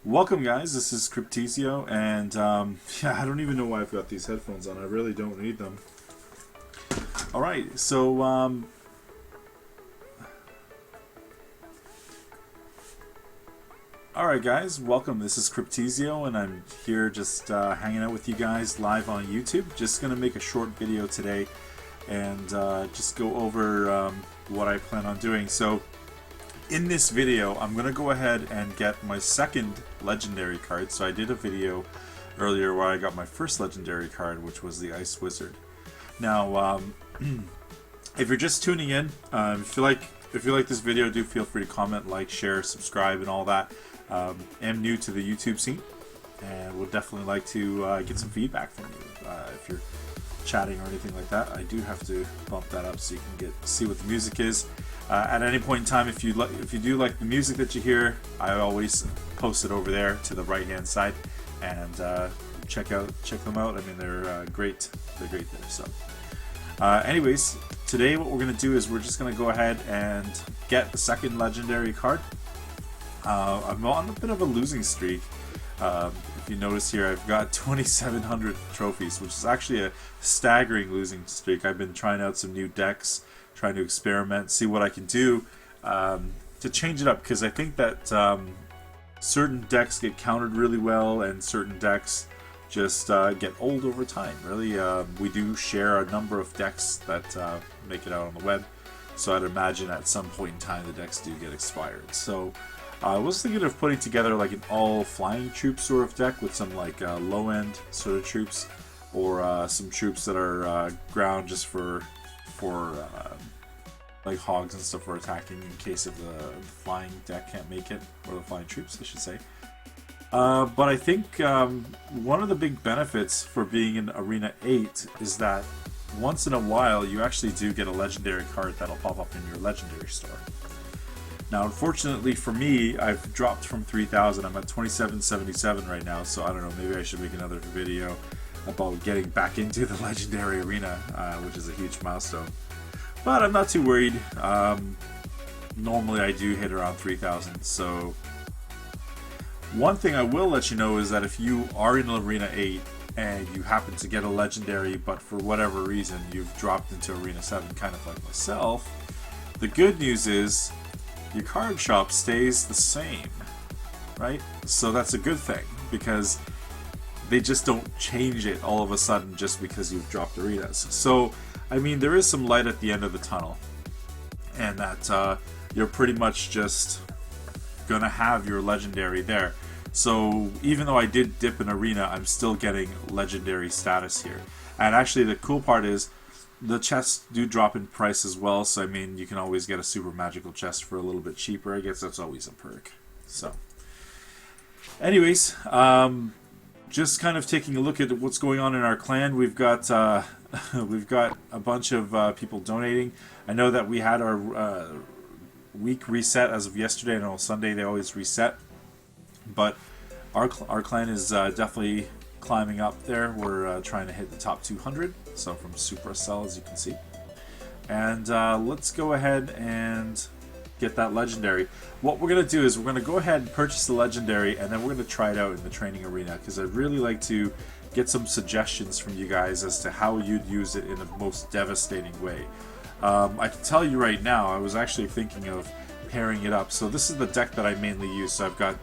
Welcome, guys. This is Cryptizio, and yeah, I don't even know why I've got these headphones on. I really don't need them. All right, so all right, guys. Welcome. This is Cryptizio, and I'm here just hanging out with you guys live on YouTube. Just gonna make a short video today, and just go over what I plan on doing. So, in this video, I'm going to go ahead and get my second legendary card. So I did a video earlier where I got my first legendary card, which was the Ice Wizard. Now, if you're just tuning in, if you like this video, do feel free to comment, like, share, subscribe, and all that. I'm new to the YouTube scene, and would definitely like to get some feedback from you. If you're chatting or anything like that, I do have to bump that up so you can see what the music is. At any point in time, if you do like the music that you hear, I always post it over there to the right hand side, and check them out. I mean, they're great. They're great there. So, anyways, today what we're gonna do is we're just gonna go ahead and get the second legendary card. I'm on a bit of a losing streak. If you notice here, I've got 2,700 trophies, which is actually a staggering losing streak. I've been trying out some new decks, trying to experiment, see what I can do to change it up, because I think that certain decks get countered really well and certain decks just get old over time. Really, we do share a number of decks that make it out on the web, so I'd imagine at some point in time the decks do get expired. So I was thinking of putting together like an all flying troop sort of deck with some like low end sort of troops, or some troops that are ground just for like hogs and stuff for attacking in case of the flying deck can't make it, or the flying troops I should say. But I think one of the big benefits for being in Arena 8 is that once in a while you actually do get a legendary card that'll pop up in your legendary store. Now, unfortunately for me, I've dropped from 3,000. I'm at 2,777 right now, so I don't know, maybe I should make another video about getting back into the legendary arena, which is a huge milestone. But I'm not too worried. Normally I do hit around 3,000, so one thing I will let you know is that if you are in Arena 8 and you happen to get a legendary, but for whatever reason you've dropped into Arena 7, kind of like myself, the good news is your card shop stays the same, right? So that's a good thing, because they just don't change it all of a sudden just because you've dropped arenas. So, I mean, there is some light at the end of the tunnel, and that you're pretty much just gonna have your legendary there. So even though I did dip in arena, I'm still getting legendary status here. And actually the cool part is the chests do drop in price as well, so I mean, you can always get a super magical chest for a little bit cheaper. I guess that's always a perk. So anyways, just kind of taking a look at what's going on in our clan. We've got we've got a bunch of people donating. I know that we had our week reset as of yesterday. I know Sunday they always reset, but our clan is definitely climbing up there. We're trying to hit the top 200, so from Supercell, as you can see. And let's go ahead and get that legendary. What we're going to do is we're going to go ahead and purchase the legendary, and then we're going to try it out in the training arena, because I'd really like to get some suggestions from you guys as to how you'd use it in the most devastating way. I can tell you right now, I was actually thinking of pairing it up. So this is the deck that I mainly use. So I've got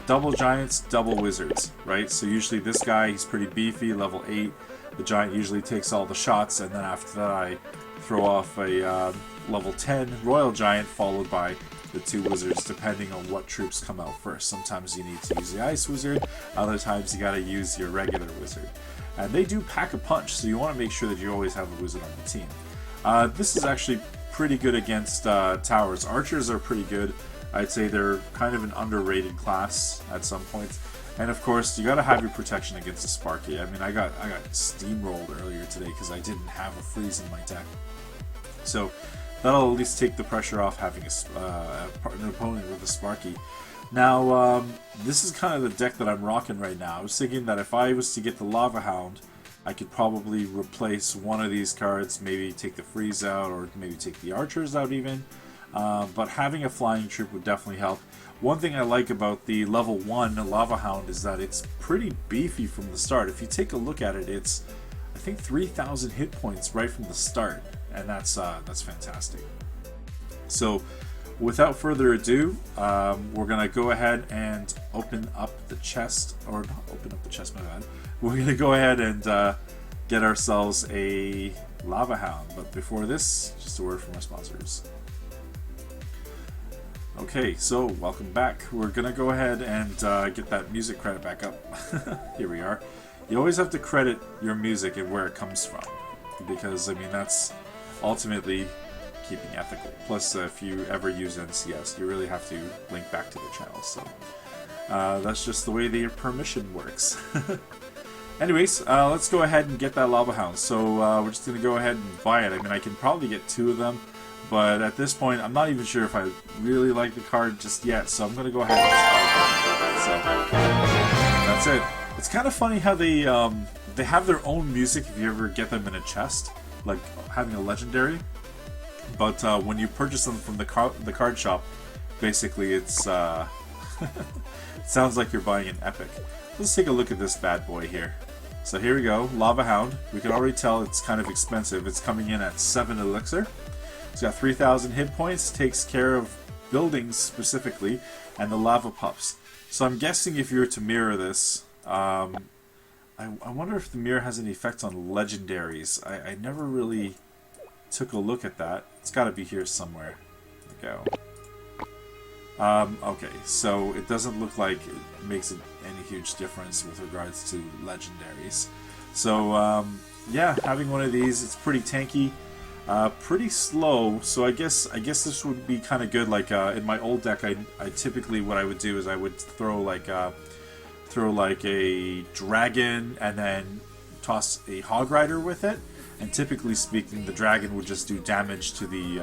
double giants, double wizards, right? So usually this guy, he's pretty beefy, level 8. The giant usually takes all the shots, and then after that I throw off a level 10 royal giant followed by the 2 wizards, depending on what troops come out first. Sometimes you need to use the ice wizard, other times you gotta use your regular wizard. And they do pack a punch, so you want to make sure that you always have a wizard on the team. This is actually pretty good against towers. Archers are pretty good. I'd say they're kind of an underrated class at some points. And of course, you gotta have your protection against the Sparky. I mean, I got steamrolled earlier today because I didn't have a freeze in my deck. So that'll at least take the pressure off having an opponent with a Sparky. Now, this is kind of the deck that I'm rocking right now. I was thinking that if I was to get the Lava Hound, I could probably replace one of these cards, maybe take the freeze out, or maybe take the archers out even. But having a flying troop would definitely help. one thing I like about the level 1 Lava Hound is that it's pretty beefy from the start. If you take a look at it, it's, I think, 3,000 hit points right from the start, and that's fantastic. So without further ado, we're gonna go ahead and open up the chest, or not open up the chest, my bad. We're gonna go ahead and get ourselves a Lava Hound, but before this, just a word from our sponsors. Okay, so welcome back. We're gonna go ahead and get that music credit back up. Here we are. You always have to credit your music and where it comes from, because I mean that's ultimately keeping ethical. Plus, if you ever use NCS, you really have to link back to the channel. So that's just the way the permission works. Anyways, let's go ahead and get that Lava Hound. So we're just going to go ahead and buy it. I mean, I can probably get 2 of them, but at this point, I'm not even sure if I really like the card just yet. So I'm going to go ahead and just buy it. So that's it. It's kind of funny how they have their own music if you ever get them in a chest, like having a legendary. But when you purchase them from the card shop, basically it's it sounds like you're buying an epic. Let's take a look at this bad boy here. So here we go, Lava Hound. We can already tell it's kind of expensive. It's coming in at 7 elixir. It's got 3,000 hit points, takes care of buildings specifically, and the lava pups. So I'm guessing if you were to mirror this, I wonder if the mirror has any effect on legendaries. I never really took a look at that. It's got to be here somewhere. There we go. Okay, so it doesn't look like it makes any huge difference with regards to legendaries. So yeah, having one of these, it's pretty tanky, pretty slow. So I guess this would be kind of good. Like in my old deck, I typically what I would do is I would throw like a dragon and then toss a hog rider with it. And typically speaking, the dragon would just do damage to the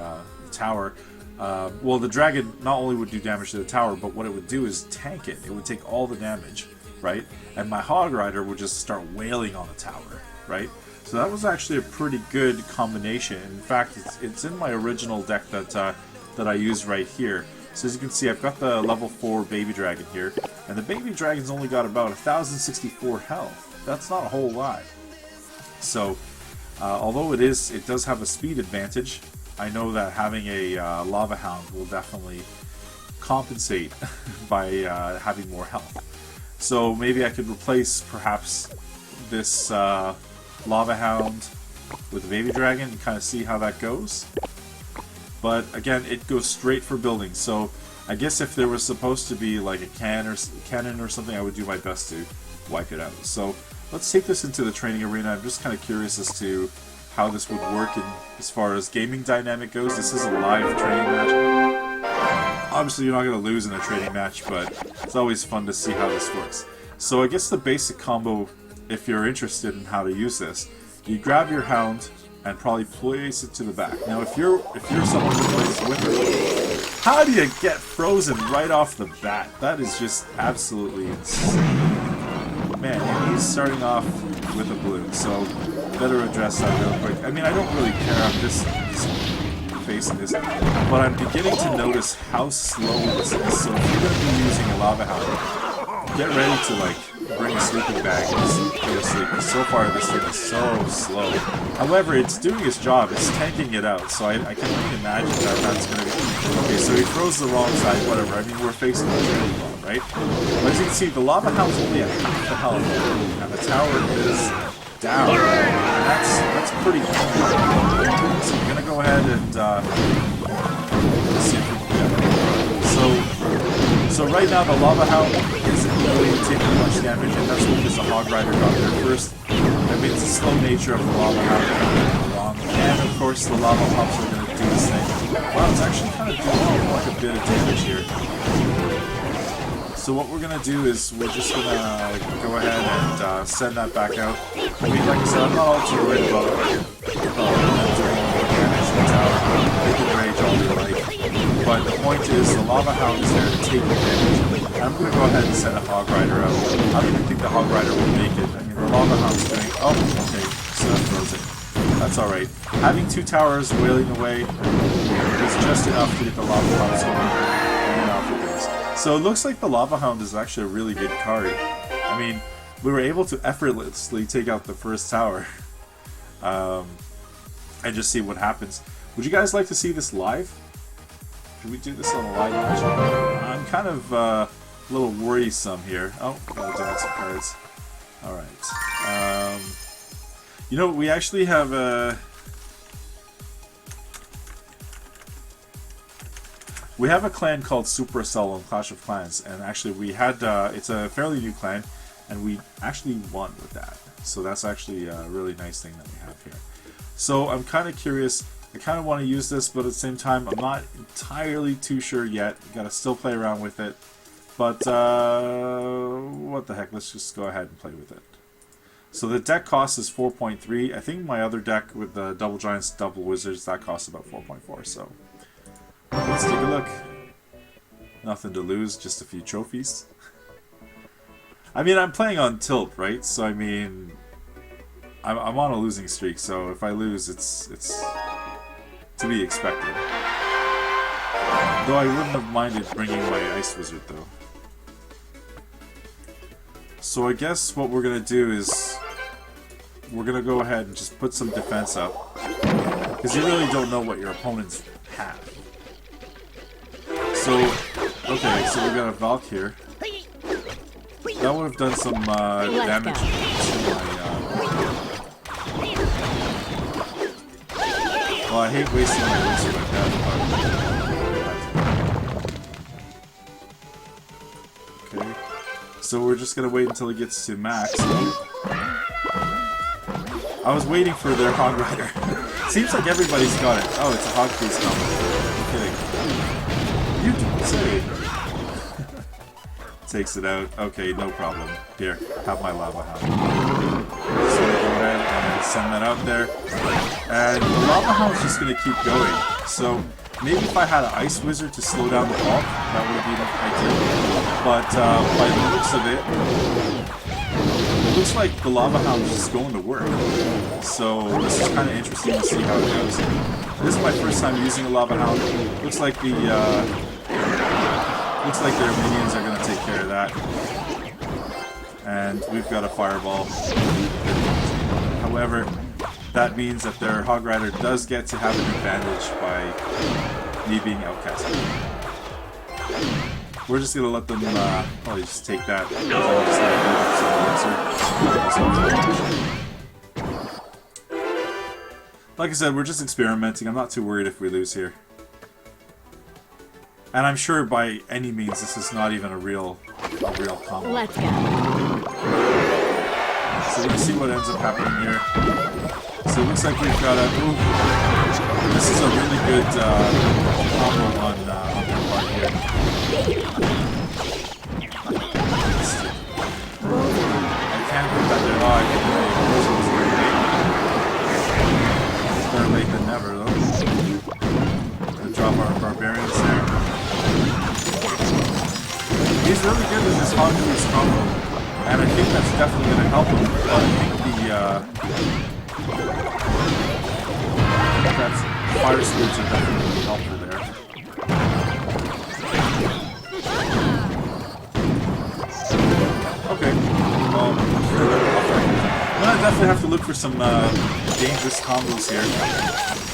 tower. Well, the dragon not only would do damage to the tower, but what it would do is tank it. It would take all the damage, right? And my hog rider would just start wailing on the tower, right? So that was actually a pretty good combination. In fact, it's in my original deck that I used right here. So as you can see, I've got the level 4 baby dragon here, and the baby dragon's only got about 1,064 health. That's not a whole lot. So although it does have a speed advantage, I know that having a Lava Hound will definitely compensate by having more health. So maybe I could replace perhaps this Lava Hound with a baby dragon and kind of see how that goes. But again, it goes straight for building. So I guess if there was supposed to be like a cannon or something, I would do my best to wipe it out. So let's take this into the training arena. I'm just kind of curious as to how this would work as far as gaming dynamic goes. This is a live training match. Obviously, you're not going to lose in a training match, but it's always fun to see how this works. So I guess the basic combo, if you're interested in how to use this, you grab your hound and probably place it to the back. Now, if you're someone who plays with it, how do you get frozen right off the bat? That is just absolutely insane. Man, and he's starting off with a blue, so better address that real quick. I mean, I don't really care, I'm just facing this, but I'm beginning to notice how slow this is. So if you're going to be using a Lava Hound, get ready to like bring a sleeping bag and go to sleep. So far this thing is so slow. However, it's doing its job, it's tanking it out, so I can only imagine that that's going to be... Okay, so he throws the wrong side, whatever. I mean, we're facing the training bomb, right? But as you can see, the Lava Hound's only at half the health, and the tower is down. And that's pretty cool. So we're gonna go ahead and see if we can get it. So right now the Lava Hound isn't really taking much damage, and that's because the Hog Rider got there first. I mean, it's the slow nature of the Lava Hound along. And of course the Lava Pups are gonna do this thing. Wow, it's actually kind of doing like a bit of damage here. So what we're going to do is we're just going to go ahead and send that back out. I mean, like I said, I'm not all too worried about doing damage to the tower. They can rage all they like. But the point is, the Lava Hound is there to take advantage. I'm going to go ahead and send a Hog Rider out. I don't even think the Hog Rider will make it. I mean, the Lava Hound's doing... Oh, okay, so that throws it. That's alright. Having 2 towers wailing away is just enough to get the Lava Hound going. And off it goes. So it looks like the Lava Hound is actually a really good card. I mean, we were able to effortlessly take out the first tower. And just see what happens. Would you guys like to see this live? Should we do this on a live match? I'm kind of a little worrisome here. Oh, gotta donate some cards. Alright. You know, we actually have a... We have a clan called Supercell on Clash of Clans, and actually we had, it's a fairly new clan, and we actually won with that. So that's actually a really nice thing that we have here. So I'm kind of curious, I kind of want to use this, but at the same time, I'm not entirely too sure yet. Gotta still play around with it. But, what the heck, let's just go ahead and play with it. So the deck cost is 4.3. I think my other deck with the Double Giants, Double Wizards, that costs about 4.4, so... Let's take a look. Nothing to lose, just a few trophies. I mean, I'm playing on tilt, right? So I mean, I'm on a losing streak. So if I lose, it's to be expected. Though I wouldn't have minded bringing my Ice Wizard though. So I guess what we're gonna do is we're gonna go ahead and just put some defense up, because you really don't know what your opponents have. So, okay, so we got a Valk here. That would have done some damage to my... Well, I hate wasting my elixir like that, but... Okay. So we're just gonna wait until he gets to max. I was waiting for their Hog Rider. Seems like everybody's got it. Oh, it's a Hog Priest combo. I'm kidding. You don't say. Takes it out. Okay, no problem. Here, have my Lava Hound. So go ahead and send that out there. And the Lava Hound's just going to keep going. So maybe if I had an Ice Wizard to slow down the bulk, that would have been ideal. But by the looks of it looks like the Lava Hound is just going to work. So this is kind of interesting to see how it goes. This is my first time using a Lava Hound. Looks like the looks like their minions are going to take care of that. And we've got a Fireball. However, that means that their Hog Rider does get to have an advantage by me being outcasted. We're just going to let them probably just take that. Like I said, we're just experimenting. I'm not too worried if we lose here. And I'm sure by any means this is not even a real combo. Let's go. So let's see what ends up happening here. So it looks like we've got a... Ooh, this is a really good combo on their part here. I can't put that there. Oh, I can't play. Better late than never, though. Gonna drop our Barbarians there. He's really good with his Hog Priest combo, and I think that's definitely going to help him. But I think that's Fire Spirits are definitely going to be helpful there. Okay. Well, I'm going to definitely have to look for some dangerous combos here.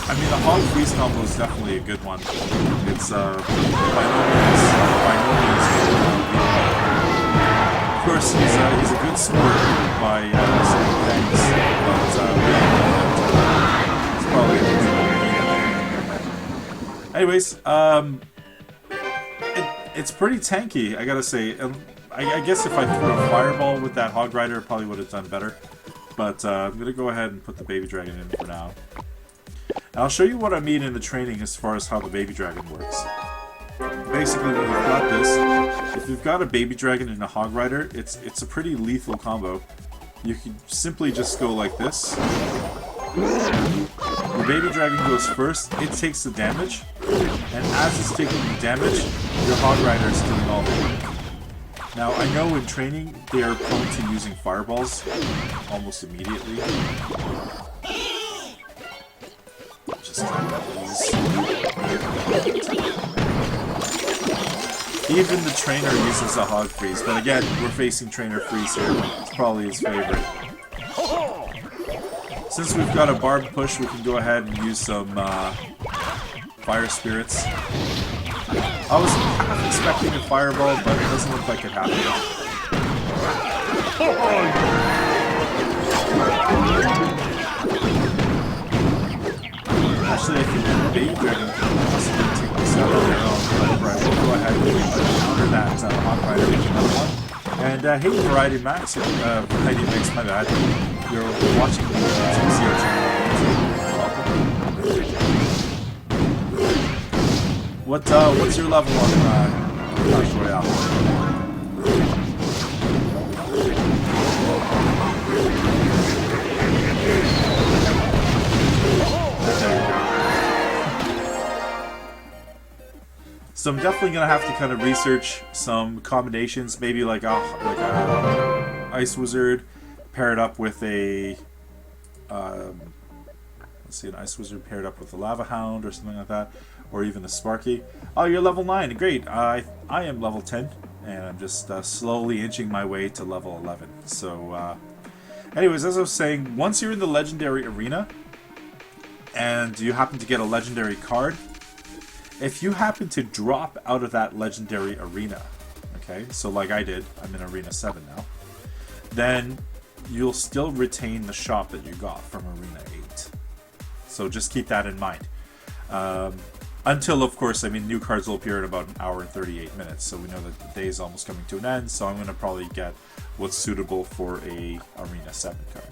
I mean, the Hog Priest combo is definitely a good one. It's by no means. Of course, he's a good sport by saying thanks, but it's probably anyways, it's pretty tanky, I gotta say. I guess if I threw a Fireball with that Hog Rider, it probably would have done better. But I'm gonna go ahead and put the Baby Dragon in for now. And I'll show you what I mean in the training as far as how the Baby Dragon works. Basically, when you've got this, if you've got a Baby Dragon and a Hog Rider, it's a pretty lethal combo. You can simply just go like this. The Baby Dragon goes first, it takes the damage, and as it's taking the damage, your Hog Rider is doing all the work. Now, I know in training, they are prone to using Fireballs almost immediately. Just like these. Even the trainer uses a hog freeze, but again, we're facing trainer freeze here. It's probably his favorite. Since we've got a barb push, we can go ahead and use some fire spirits. I was half expecting a fireball, but it doesn't look like it happened. Actually, I think the Baby Dragon can possibly take this out on their own. However, I will go ahead and counter that Hawk Rider with another one. And hey, Variety Max, Variety Mix, my bad. You're watching the Cryptizio channel. What's your level on Clash Royale? So I'm definitely gonna have to kind of research some combinations, maybe like a Ice Wizard, pair it up with a let's see, an Ice Wizard paired up with a Lava Hound or something like that, or even a Sparky. Oh, you're level 9, great. I am level 10, and I'm just slowly inching my way to level 11. So, anyways, as I was saying, once you're in the Legendary Arena, and you happen to get a Legendary card, if you happen to drop out of that Legendary Arena, okay, so like I did, I'm in Arena 7 now, then you'll still retain the shop that you got from Arena 8. So just keep that in mind. Until, of course, I mean, new cards will appear in about an hour and 38 minutes, so we know that the day is almost coming to an end, so I'm going to probably get what's suitable for a Arena 7 card.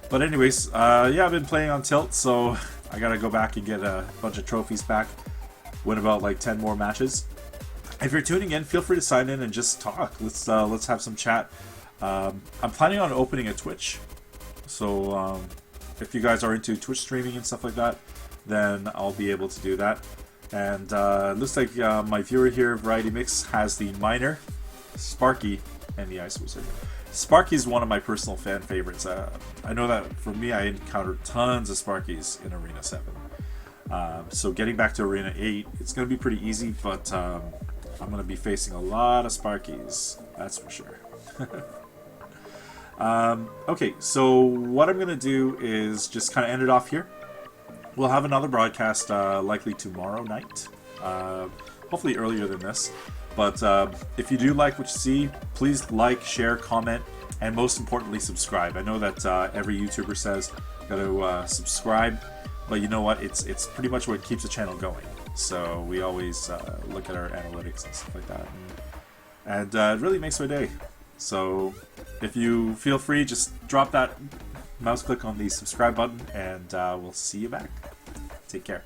But anyways, yeah, I've been playing on Tilt, so I gotta go back and get a bunch of trophies back. Win about like 10 more matches. If you're tuning in, feel free to sign in and just talk. Let's have some chat. I'm planning on opening a Twitch, so if you guys are into Twitch streaming and stuff like that, then I'll be able to do that. And looks like my viewer here, Variety Mix, has the Miner, Sparky, and the Ice Wizard. Sparky is one of my personal fan favorites. I know that for me, I encountered tons of Sparkies in Arena 7. So getting back to Arena 8, it's going to be pretty easy, but I'm going to be facing a lot of Sparkies, that's for sure. Okay, so what I'm going to do is just kind of end it off here. We'll have another broadcast likely tomorrow night, hopefully earlier than this. But if you do like what you see, please like, share, comment, and most importantly, subscribe. I know that every YouTuber says got to subscribe, but you know what? It's pretty much what keeps the channel going. So we always look at our analytics and stuff like that, and it really makes my day. So if you feel free, just drop that mouse click on the subscribe button, and we'll see you back. Take care.